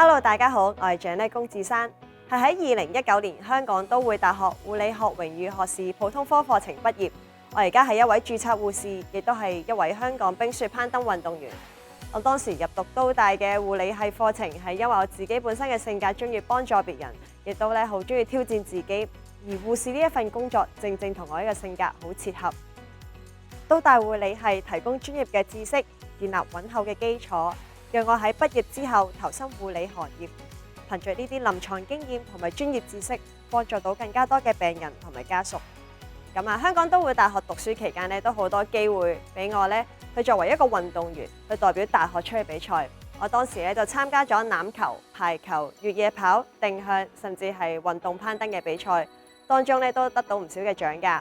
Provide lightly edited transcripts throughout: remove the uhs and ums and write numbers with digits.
Hello， 大家好，我係長呢龔志珊，係喺2019年香港都會大學護理學榮譽學士普通科課程畢業。我而家係一位註冊護士，亦都係一位香港冰雪攀登運動員。我當時入讀都大嘅護理系課程，係因為我自己本身嘅性格中意幫助別人，亦都好中意挑戰自己。而護士呢一份工作，正正同我呢個性格好切合。都大護理系提供專業嘅知識，建立穩厚嘅基礎，讓我喺畢業之後投身護理行業，憑着呢啲臨床經驗同埋專業知識，幫助到更加多嘅病人同埋家屬。香港都會大學讀書期間都好多機會俾我去作為一個運動員，去代表大學出去比賽。我當時就參加咗欖球、排球、越野跑、定向，甚至係運動攀登嘅比賽，當中都得到唔少嘅獎㗎。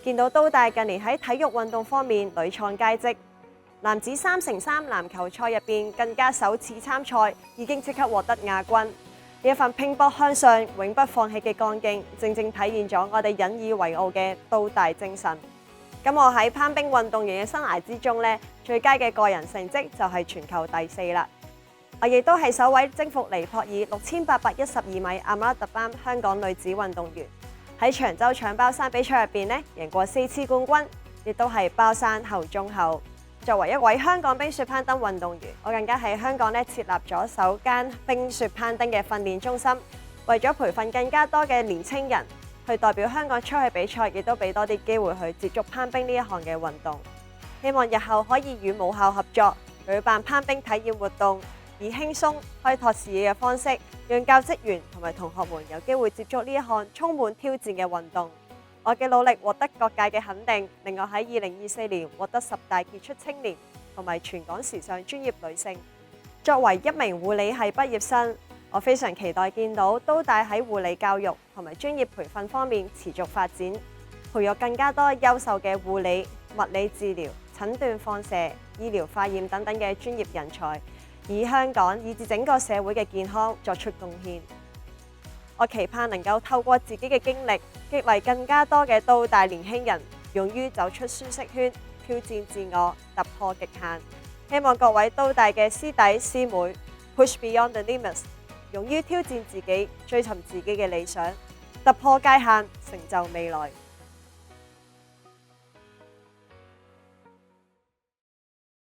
見到都大近年喺體育運動方面屢創佳績，男子3×3籃球賽入邊更加首次參賽，已經即刻獲得亞軍。呢一份拼搏向上、永不放棄嘅幹勁，正正體現咗我哋引以為傲嘅都大精神。咁我喺攀冰運動員嘅生涯之中最佳嘅個人成績就係全球第4啦。我亦都係首位征服尼泊爾6812米阿姆拉特班香港女子運動員，喺長洲搶包山比賽入邊贏過4次冠軍，亦都係包山后中后。作為一位香港冰雪攀登運動員，我更加喺香港設立咗首間冰雪攀登嘅訓練中心，為咗培訓更加多嘅年青人去代表香港出去比賽，亦都俾多啲機會去接觸攀冰呢一項嘅運動。希望日後可以與母校合作，舉辦攀冰體驗活動，以輕鬆開拓視野嘅方式，讓教職員同埋同學們有機會接觸呢一項充滿挑戰嘅運動。我嘅努力獲得各界嘅肯定，令我喺2024年獲得10大傑出青年同埋全港時尚專業女性。作為一名護理系畢業生，我非常期待見到都大喺護理教育同埋專業培訓方面持續發展，培育更加多優秀嘅護理、物理治療、診斷放射、醫療化驗等等嘅專業人才，以香港以至整個社會嘅健康作出貢獻。我期盼能夠透過自己嘅經歷，激勵更加多嘅都大年輕人，勇於走出舒適圈，挑戰自我，突破極限。希望各位都大嘅師弟師妹 push beyond the limits， 勇於挑戰自己，追尋自己嘅理想，突破界限，成就未來。